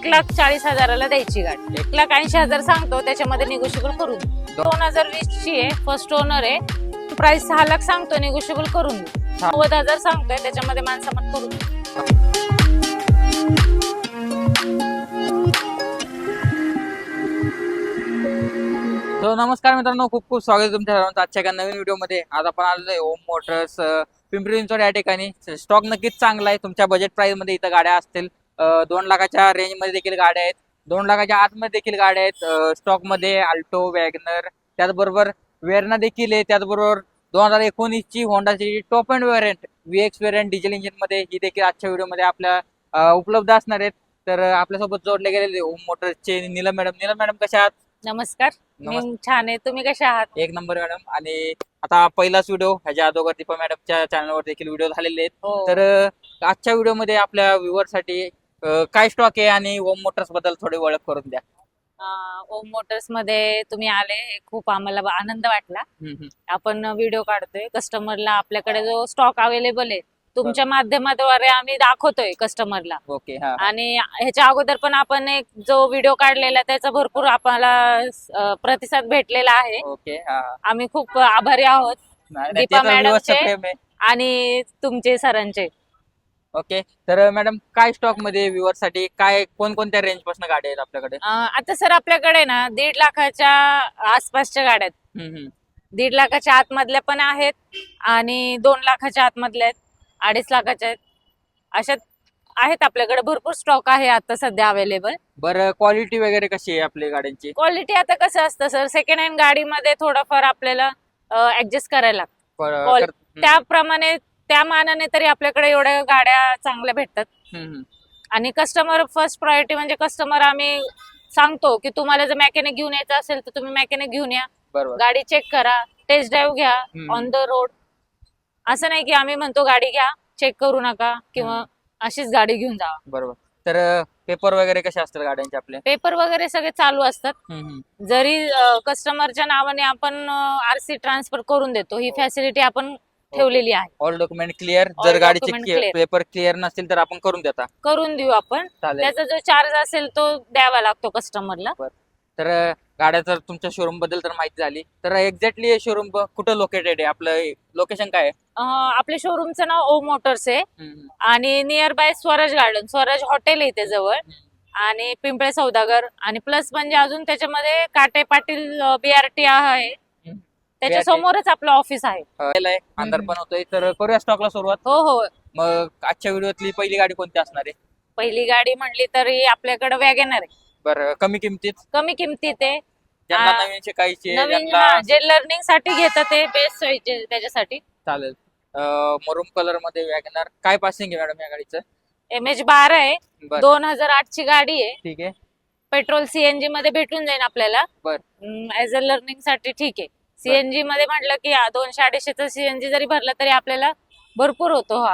1,40,000ला द्यायची गाडी. 1,80,000 सांगतो, त्याच्यामध्ये निगोशिएबल करून 2020 ची आहे, फर्स्ट ओनर आहे. प्राइस 6 लाख सांगतो, निगोशिएबल करून 90,000 सांगतोय, त्याच्यामध्ये मानसन्मान करून. तो नमस्कार मित्रांनो, खूप खूप स्वागत आहे तुमच्या सर्वांचं आजच्या एका नवीन व्हिडिओमध्ये. आज आपण आलोय ओम मोटर्स पिंपरी चिंचवड या ठिकाणी. स्टॉक नक्कीच चांगला आहे. तुमच्या बजेट प्राइस मध्ये इथं गाड्या असतील. 2 लाखाच्या रेंज मध्ये देखील गाड्या आहेत, 2 लाखाच्या आतमध्ये देखील गाड्या आहेत. स्टॉक मध्ये अल्टो, वॅगनर, त्याचबरोबर वेरना देखील आहे. त्याचबरोबर 2019 ची होंडाची top and variant VX variant diesel engine मध्ये ही देखील आजच्या व्हिडिओमध्ये आपल्या उपलब्ध असणार आहेत. तर आपल्यासोबत जोडले गेलेले ओम मोटर्सचे नीलम मॅडम. नीलम मॅडम कशा आहात? नमस्कार, मी छान आहे. तुम्ही कशा आहात? एक नंबर मॅडम. आणि आता पहिलाच व्हिडिओ ह्याच्या अगोदर दीपा मॅडमच्या चॅनलवर देखील व्हिडिओ झालेले आहेत. तर आजच्या व्हिडिओमध्ये आपल्या व्ह्युअरसाठी काय स्टॉक आहे आणि ओम मोटर्स बद्दल थोडी ओळख करून द्या. ओम मोटर्स मध्ये तुम्ही आले, खूप आम्हाला आनंद वाटला. आपण व्हिडिओ काढतोय कस्टमरला, आपल्याकडे जो स्टॉक अवेलेबल आहे तुमच्या माध्यमाद्वारे आम्ही दाखवतोय कस्टमरला. ओके. आणि ह्याच्या अगोदर पण आपण एक जो व्हिडिओ काढलेला त्याचा भरपूर आपल्याला प्रतिसाद भेटलेला आहे. ओके. आम्ही खूप आभारी आहोत दीपा मॅडमचे आणि तुमचे सरांचे. ओके. तर मॅडम काय स्टॉक मध्ये व्ह्युअरसाठी काय कोणकोणत्या रेंज पासून गाड्या आहेत आपल्याकडे? आता सर आपल्याकडे ना 1.5 लाखाच्या आसपासच्या गाड्या आहेत. 1.5 लाखाच्या आतमधल्या पण आहेत आणि 2 लाखाच्या आतमधल्या आहेत, 2.5 लाखाच्या आहेत. अशा आहेत आपल्याकडे, भरपूर स्टॉक आहे आता सध्या अवेलेबल. बरं, क्वालिटी वगैरे कशी आहे आपल्या गाड्यांची? क्वालिटी आता कसं असतं सर, सेकंड हँड गाडीमध्ये थोडंफार आपल्याला ऍडजस्ट करायला लागतं. त्याप्रमाणे त्या मानाने तरी आपल्याकडे एवढ्या गाड्या चांगल्या भेटतात. आणि कस्टमर फर्स्ट प्रायोरिटी म्हणजे कस्टमर आम्ही सांगतो की तुम्हाला जर मेकॅनिक घेऊन यायचं असेल तर तुम्ही मेकॅनिक घेऊन या, गाडी चेक करा, टेस्ट ड्राईव्ह घ्या ऑन द रोड. असं नाही की आम्ही म्हणतो गाडी घ्या, चेक करू नका किंवा अशीच गाडी घेऊन जा. बरोबर. तर पेपर वगैरे कसे असतात गाड्यांचे आपले? पेपर वगैरे सगळे चालू असतात. जरी कस्टमरच्या नावाने आपण RC ट्रान्सफर करून देतो, ही फॅसिलिटी आपण ठेवलेली आहे. All document clear. जर गाडीचे पेपर क्लिअर नसतील तर आपण करून देऊ आपण. त्याचा जो चार्ज असेल तो द्यावा लागतो कस्टमरला. तर गाड्याचं तुमच्या शोरूम बद्दल तर माहिती झाली. तर एक्झॅक्टली शोरूम कुठं लोकेटेड आहे? आपलं लोकेशन काय आहे? आपल्या शोरूमचं नाव ओम मोटर्स आहे आणि near by Swaraj garden, Swaraj hotel आहे ते जवळ, आणि पिंपळे सौदागर. आणि प्लस म्हणजे अजून त्याच्यामध्ये काटे पाटील BRT आहे, त्याच्या समोरच आपलं ऑफिस आहे. अंदर पण होतोय. तर करूया स्टॉकला सुरुवात. हो हो. मग आजच्या व्हिडिओतली पहिली गाडी कोणती असणार आहे? पहिली गाडी म्हणली तरी आपल्याकडे वॅगनर आहे. बरं, कमी किमतीत आहे. ज्यांना नवीन शिकायची, नवीन जे लर्निंग साठी घेतात ते बेस्ट त्याच्यासाठी चालेल. मरून कलर मध्ये वॅगनर. काय पासिंग आहे मॅडम या गाडीचं? MH12 आहे, 2008 ची गाडी आहे. ठीक आहे. पेट्रोल CNG मध्ये भेटून जाईल आपल्याला. ऍज अ लर्निंग साठी ठीक आहे. CNG मध्ये म्हटलं की 200-250 CNG जरी भरला तरी आपल्याला भरपूर होतो.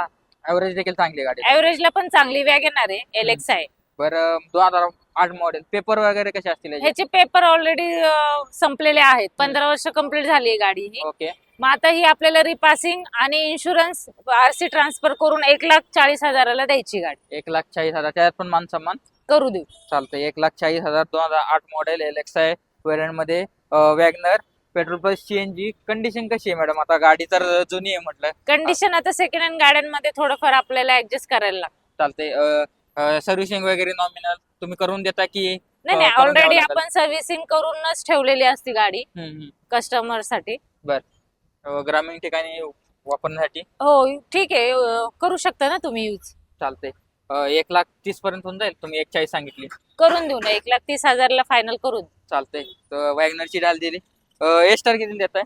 ऍव्हरेज देखील चांगली गाडी, ऍव्हरेजला पण चांगली वॅगनर आहे, LX आहे. बरं, 2008 मॉडेल. पेपर वगैरे कसे असतील ह्याचे? पेपर ऑलरेडी संपलेले आहेत, 15 वर्ष कंप्लीट झाली आहे गाडी ही. ओके. मग आता ही आपल्याला रिपासिंग आणि इन्शुरन्स RC ट्रान्सफर करून 1,40,000ला द्यायची गाडी. 1,40,000. त्यात पण मान सन्मान करू देऊ. चालतंय. 1,40,000, 2008 मॉडेल, LX आहे, व्हेरियंट मध्ये, WagonR, petrol plus CNG. Condition कशी आहे मॅडम? आता गाडी तर जुनी आहे म्हटलं. कंडिशन आता सेकंड हँड गाड्यांमध्ये थोडंफार आपल्याला ऍडजस्ट करायला लागतं. चालतंय. सर्व्हिसिंग वगैरे नॉमिनल तुम्ही करून देता की? नाही, ऑलरेडी आपण सर्व्हिसिंग करूनच ठेवलेली असते गाडी कस्टमर साठी. ग्रामीण ठिकाणी वापरण्यासाठी हो, ठीक आहे, करू शकता ना तुम्ही यूज. चालतंय. 1,30,000 पर्यंत होऊन जाईल. तुम्ही 1,40,000 सांगितली, करून देऊ ना. 1,30,000ला फायनल करून. चालतंय. तर वॅगनरची डाल दिली. स्टार किती देताय?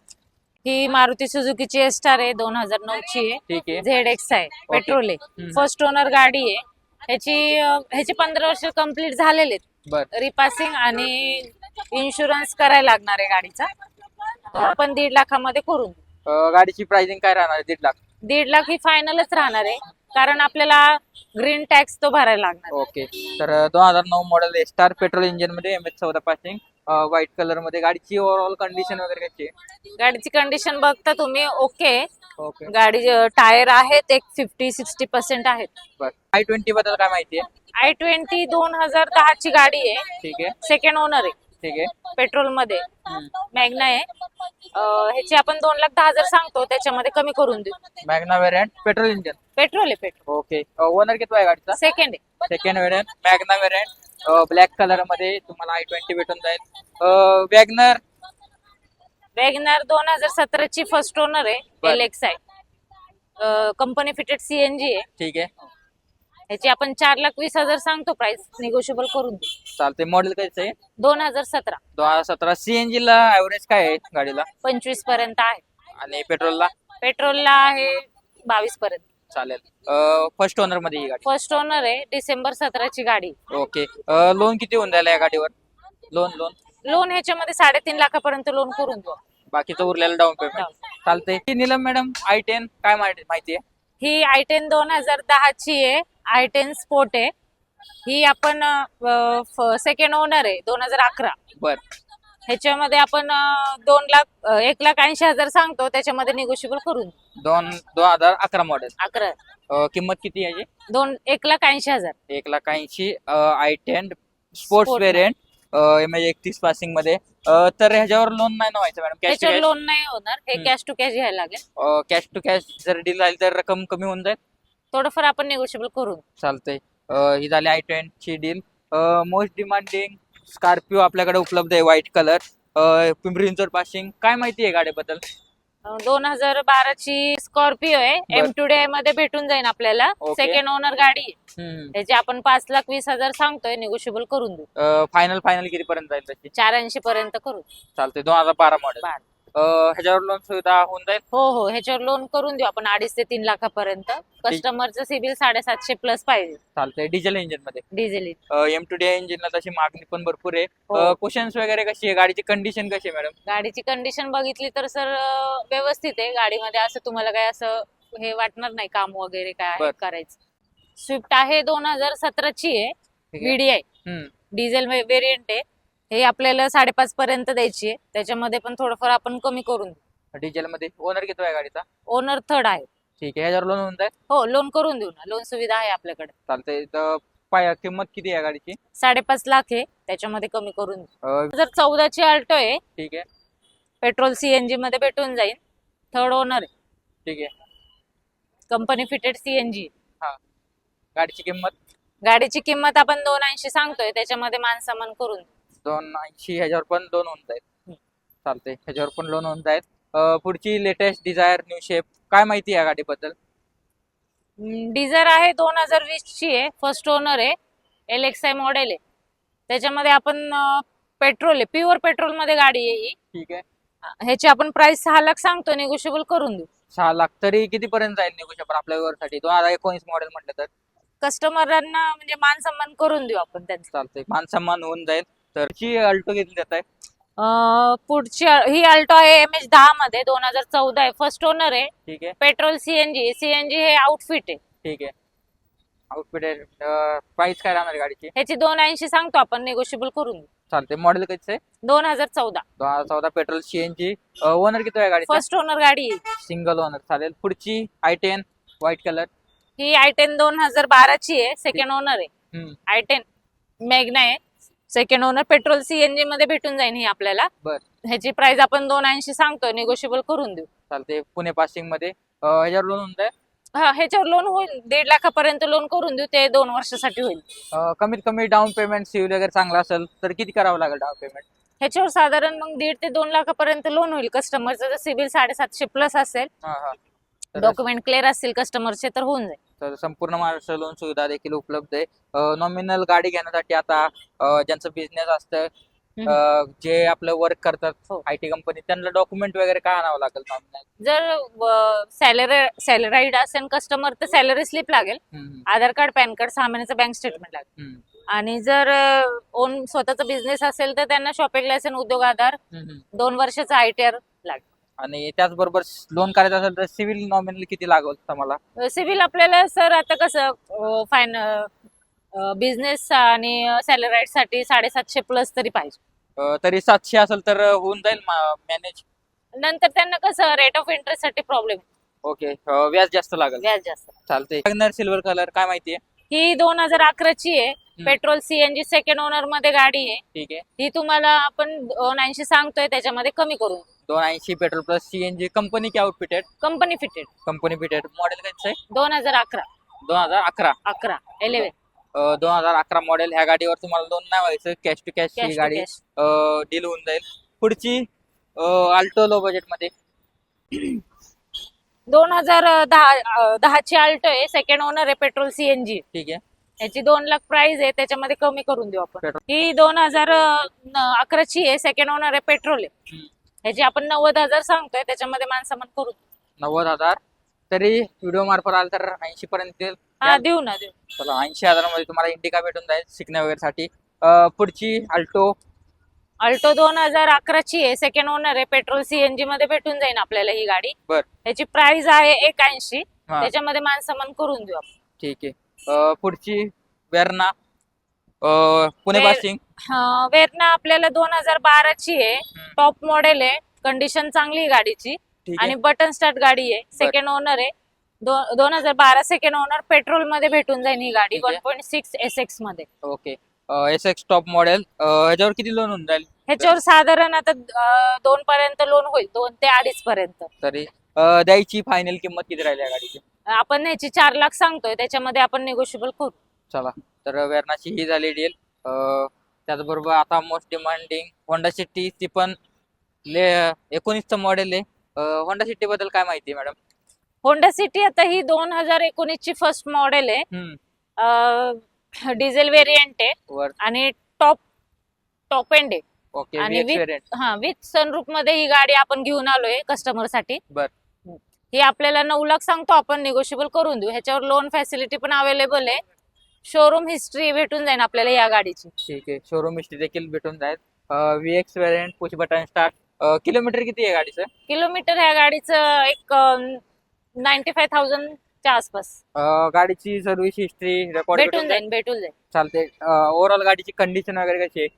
ही मारुती सुझुकीची स्टार आहे, 2009 ची आहे. ठीक आहे. ZX आहे, पेट्रोल आहे, फर्स्ट ओनर गाडी आहे. ह्याची 15 वर्ष कंप्लीट झालेले आहेत. रिपासिंग आणि इन्शुरन्स करायला लागणार आहे गाडीचा. आपण 1.5 लाखामध्ये करून. गाडीची प्राइसिंग काय राहणार? 1.5 लाख. 1.5 लाख ही फायनलच राहणार आहे, कारण आपल्याला ग्रीन टॅक्स तो भरायला लागणार. ओके. तर 2009 मॉडेल स्टार, पेट्रोल इंजिन मध्ये, MH14 पासिंग, व्हाईट कलर मध्ये. गाडीची ओव्हरऑल कंडिशन वगैरे कशी आहे? गाडीची कंडिशन बघता तुम्ही ओके. ओके. गाडी टायर आहेत एक 50-60% आहेत. i20 बद्दल काय माहिती आहे? i20 2010 ची गाडी आहे, ठीक आहे सेकंड ओनर आहे, ठीक आहे. पेट्रोल मध्ये मॅग्ना आहे. ह्याची आपण 2,10,000 सांगतो, त्याच्यामध्ये कमी करून देऊ. Magna variant petrol engine. Petrol आहे, पेट्रोल. ओके. ओनर किती आहे गाडीचा? सेकंड आहे. Second variant Magna variant black colour मध्ये तुम्हाला i20 भेटून जाईल. वॅगनर वॅगनर 2017 ची फर्स्ट ओनर आहे, बर. LX आहे, कंपनी फिटेड CNG आहे. ठीक आहे. ह्याची आपण 4,20,000 सांगतो, प्राइस निगोशिएबल करून देऊ. चालते. मॉडेल कायचं आहे? 2017 2017. CNG ला ऍव्हरेज काय आहे गाडीला? 25 पर्यंत आहे. आणि पेट्रोलला? पेट्रोलला आहे 22 पर्यंत. चालेल. फर्स्ट ओनर मध्ये ही गाडी? फर्स्ट ओनर आहे, डिसेंबर 17 ची गाडी. ओके. लोन किती होऊन जाईल या गाडीवर? लोन लोन लोन ह्याच्यामध्ये 3.5 लाखापर्यंत लोन करून देऊ. बाकीचं उरलेलं डाऊन पेमेंट. चालते. नीलम मॅडम, i10 काय माहिती आहे? ही i10 2010 ची आहे, i10 स्पोर्ट आहे. ही आपण सेकंड ओनर आहे, 2011. बर. ह्याच्यामध्ये आपण 1,80,000 सांगतो, त्याच्यामध्ये निगोशिएबल करून देऊ. 2011 मॉडेल. 11 किंमत किती आहे? 1,80,000. 1,80,000 i10 स्पोर्ट्स Sport. व्हेरियंट म्हणजे 31 पासिंग मध्ये. तर ह्याच्यावर लोन नाही ना व्हायचं मॅडम? कॅश टू त्याच्यावर लोन नाही होणार, हे हम्म. कॅश टू कॅश घ्यायला लागेल. कॅश टू कॅश जर डील झाली तर रक्कम कमी होऊन जाईल. थोडंफार आपण निगोशिएबल करून. चालतंय. ही झाली i10 ची डील. मोस्ट डिमांडिंग स्कॉर्पिओ आपल्याकडे उपलब्ध आहे, white colour, Pimpri Chinchwad passing. काय माहिती आहे गाडीबद्दल? 2012 ची स्कॉर्पिओ आहे, बर. M2DI मध्ये भेटून जाईल आपल्याला. ओके. सेकंड ओनर गाडी आहे. हम्म. त्याची आपण 5,20,000 सांगतोय, निगोशिएबल करून देऊ. फायनल किती पर्यंत जाईल त्याची? 480 पर्यंत करू. चालतंय. 2012 मॉडेल. 12. ह्याच्यावर लोन सुविधा होऊन जाईल? हो, ह्याच्यावर लोन करून देऊ आपण 2.5 ते 3 लाखापर्यंत. कस्टमरचं सिबिल 750 प्लस पाहिजे. चालतंय. डिझेल इंजिन मध्ये? डिझेल. M2DI इंजिनला तशी मागणी पण भरपूर आहे. हो. क्वेश्चन्स वगैरे कशी आहे? गाडीची कंडिशन कशी आहे मॅडम? गाडीची कंडिशन बघितली तर सर व्यवस्थित आहे. गाडीमध्ये असं तुम्हाला काय असं हे वाटणार नाही, काम वगैरे काय बर. आहे करायचं. स्विफ्ट आहे, 2017 ची आहे, ठीक आहे. VDI हम्म. डिझेल व्हेरियंट आहे. हे आपल्याला 5.5 पर्यंत द्यायची आहे, त्याच्यामध्ये पण थोडंफार आपण कमी करून देऊ. डिझेल मध्ये. ओनर किती आहे गाडीचा? ओनर थर्ड आहे. ठीक आहे. ह्याच्यावर लोन होऊन जाईल? हो, लोन करून देऊ ना, लोन सुविधा आहे आपल्याकडे. चालतंय. तर किंमत किती आहे गाडीची? 5.5 लाख आहे, त्याच्यामध्ये कमी करून देऊ. अं, 2014 ची अल्टो आहे, ठीक आहे. पेट्रोल CNG मध्ये भेटून जाईल. थर्ड ओनर आहे, ठीक आहे. Company fitted CNG. गाडीची किंमत? गाडीची किंमत आपण 280 सांगतोय, त्याच्यामध्ये मान सन्मान करून देऊ. 280. ह्याच्यावर पण लोन होऊन जाईल? हम्म. चालतंय. ह्याच्यावर पण लोन होऊन जाईल. पुढची लेटेस्ट डिझायर न्यू शेप काय माहिती आहे गाडीबद्दल? डिझायर आहे, 2020 ची आहे, फर्स्ट ओनर आहे, LXI मॉडेल आहे. त्याच्यामध्ये आपण पेट्रोल आहे, प्युअर पेट्रोल मध्ये गाडी आहे ही. ठीक आहे. ह्याची आपण प्राइस 6 लाख सांगतो, निगोशिएबल करून देऊ. 6 लाख. तरी किती पर्यंत जाईल निगोशिएबल आपल्या साठी? 2019 मॉडेल म्हटलं तर कस्टमरांना म्हणजे मान सन्मान करून देऊ आपण त्यांचा. चालतंय. मान सन्मान होऊन जाईल. तर ची अल्टो घेतली जात आहे? पुढची ही अल्टो आहे, MH10 मध्ये, 2014 आहे, फर्स्ट ओनर आहे, ठीक आहे. पेट्रोल CNG हे आउटफिट आहे. ठीक आहे. आउटफिट आहे. प्राइस काय राहणार गाडीची? ह्याची 280 सांगतो आपण, निगोशिएबल करून देऊ. चालते. मॉडेल कसं आहे? 2014 2014 पेट्रोल CNG. ओनर किती आहे गाडीचा? फर्स्ट ओनर गाडी आहे. Single owner. चालेल. पुढची i10 व्हाईट कलर. ही i10 2012 ची आहे, सेकंड ओनर आहे. i10 मॅग्ना आहे, सेकंड ओनर, पेट्रोल CNG मध्ये भेटून जाईल ही आपल्याला. बर. ह्याची प्राइस आपण 280 सांगतो, निगोशिएबल करून देऊ. चालते. पुणे पासिंग मध्ये. ह्याच्यावर लोन होऊन जाईल? हा, ह्याच्यावर लोन होईल, 1.5 लाखापर्यंत लोन करून देऊ, ते 2 वर्षासाठी होईल. कमीत कमी डाऊन पेमेंट सिव्हिल वगैरे चांगला असेल तर किती करावं लागेल डाऊन पेमेंट? ह्याच्यावर साधारण मग 1.5 ते 2 लाखापर्यंत लोन होईल. कस्टमरचं जर सिबिल 750 प्लस असेल, तर डॉक्युमेंट क्लिअर असतील कस्टमरचे, तर होऊन जाईल. तर संपूर्ण महाराष्ट्र लोन सुविधा देखील उपलब्ध आहे. नॉमिनल गाडी घेण्यासाठी आता ज्यांचं बिझनेस असतं, जे आपलं वर्क करतात हो. IT कंपनी, त्यांना डॉक्युमेंट वगैरे काय आणावं लागेल नॉमिनल? जर सॅलराईड असेल कस्टमर तर सॅलरी स्लिप लागेल, आधार कार्ड, पॅन कार्ड, 6 महिन्याचं बँक स्टेटमेंट लागेल. आणि जर ओन स्वतःचा बिझनेस असेल तर त्यांना शॉपिंग लायसन, उद्योग आधार, 2 वर्षाचा ITR लागेल. आणि त्याचबरोबर लोन करायचं असेल तर सिव्हिल नॉमिनल किती लागेल तुम्हाला? सिव्हिल आपल्याला सर आता कसं बिझनेस आणि सॅलराईड साठी 750 प्लस तरी पाहिजे. तरी 700 असेल तर होऊन जाईल मॅनेज? नंतर त्यांना कसं रेट ऑफ इंटरेस्ट साठी प्रॉब्लेम, ओके. व्याज जास्त लागेल? व्याज जास्त. चालतंय. सिल्वर कलर काय माहितीये? आहे? ही 2011 ची आहे. पेट्रोल सीएनजी सेकंड ओनर मध्ये गाडी आहे. ठीक आहे. ही तुम्हाला आपण 280 सांगतोय, त्याच्यामध्ये कमी करून 280 पेट्रोल प्लस सीएनजी कंपनी की आउटफिटेड? Company fitted. Company fitted. Model कसं आहे? 2011 2011. 11 2011 मॉडेल. ह्या गाडीवर तुम्हाला लोन नाही व्हायचं, कॅश टू कॅश ही गाडी डील होऊन जाईल. पुढची अल्टो लो बजेट मध्ये 2010 ची अल्टो आहे. सेकंड ओनर आहे. Petrol CNG. ठीक आहे. याची 2 लाख प्राइस आहे. त्याच्यामध्ये कमी करून देऊ आपण. पेट्रोल. ही 2011 ची आहे. सेकंड ओनर आहे. पेट्रोल आहे. ह्याची आपण 90,000 सांगतोय, त्याच्यामध्ये मानसमान करू. 90,000. तरी व्हिडिओ मार्फत आला तर 80 पर्यंत देईल. हा, देऊ ना, देऊ. चला, 80,000 मध्ये तुम्हाला इंडिका भेटून जाईल शिकण्या वगैरे साठी. पुढची अल्टो 2011 ची आहे. सेकंड ओनर आहे. पेट्रोल सीएनजी मध्ये भेटून जाईल आपल्याला ही गाडी. बर. ह्याची प्राइस आहे 81. हा. त्याच्यामध्ये मानसमान करून देऊ आपण. ठीक आहे. पुढची वेर्ना पुणे पासिंग. वेरना आपल्याला 2012 ची आहे. टॉप मॉडेल आहे. कंडिशन चांगली आहे गाडीची. ठीक आणि आहे. बटन स्टार्ट गाडी आहे. सेकंड ओनर आहे. 2012 सेकंड ओनर. पेट्रोल मध्ये भेटून जाईल ही गाडी. ठीक आहे. 1.6 SX मध्ये. ओके. SX top model. ह्याच्यावर किती लोन होऊन जाईल? ह्याच्यावर साधारण आता 2 पर्यंत लोन होईल. 2 ते 2.5 पर्यंत. तरी द्यायची फायनल किंमत किती राहिली या गाडीची? आपण ह्याची 4 लाख सांगतोय, त्याच्यामध्ये आपण निगोशिएबल करू. चला, तर वेर्नाची ही झाली डील. त्याचबरोबर आता मोस्ट डिमांडिंग होंडा सिटी. ती पण 19चं मॉडेल आहे. होंडा सिटी बद्दल काय माहिती आहे मॅडम? होंडा सिटी आता ही 2019 ची फर्स्ट मॉडेल आहे. डिझेल व्हेरियंट आहे. वर. आणि टॉप एंड आहे. ओके. आणि VX variant. विथ सनरूफ मध्ये ही गाडी आपण घेऊन आलोय कस्टमर साठी. बर. ही आपल्याला 9 लाख सांगतो, आपण निगोशिएबल करून देऊ. ह्याच्यावर लोन फॅसिलिटी पण अवेलेबल आहे. शोरूम हिस्ट्री भेटून जाईल आपल्याला या गाडीची. ठीक आहे. शोरूम हिस्ट्री देखील भेटून जाईल. VX variant, push button start. Kilometre किती आहे गाडीचं? किलोमीटर ह्या गाडीचं एक 95,000 च्या आसपास. गाडीची सर्व्हिस हिस्ट्री रेकॉर्ड भेटून जाईल. चालते. ओव्हरऑल गाडीची कंडिशन वगैरे कशी आहे?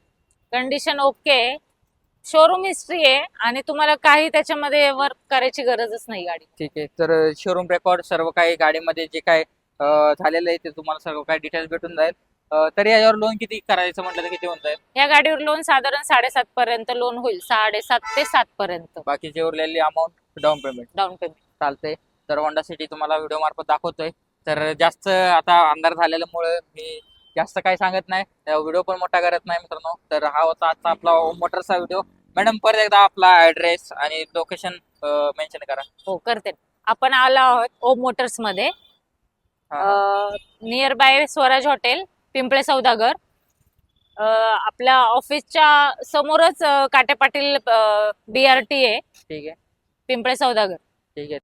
कंडिशन ओके आहे. शोरूम हिस्ट्री आहे. आणि तुम्हाला काही त्याच्यामध्ये वर्क करायची गरजच नाही गाडी. ठीक आहे. तर शोरूम रेकॉर्ड सर्व काही गाडीमध्ये जे काय झालेलं आहे ते तुम्हाला सर्व काही डिटेल्स भेटून जाईल. तरी याच्यावर लोन किती करायचं म्हटलं तर किती होऊन जाईल? या गाडीवर लोन साधारण 7.5 पर्यंत लोन होईल. 7.5 ते 7 पर्यंत. बाकीची उरलेली अमाऊंट डाऊन पेमेंट. चालतंय. तर होंडा सिटी तुम्हाला व्हिडिओ मार्फत दाखवतोय. तर जास्त आता अंधार झालेल्यामुळे मी जास्त काही सांगत नाही, व्हिडिओ पण मोठा करत नाही मित्रांनो. तर हा होता आजचा आपला मोटरचा व्हिडिओ. मॅडम, परत एकदा आपला ऍड्रेस आणि लोकेशन मेन्शन करा. हो, करते. आपण आलो आहोत ओम मोटर्स मध्ये. Near by Swaraj hotel, Pimple Saudagar. आपल्या ऑफिसच्या समोरच काटे पाटील BRT आहे. ठीक आहे. पिंपळे सौदागर. ठीक आहे.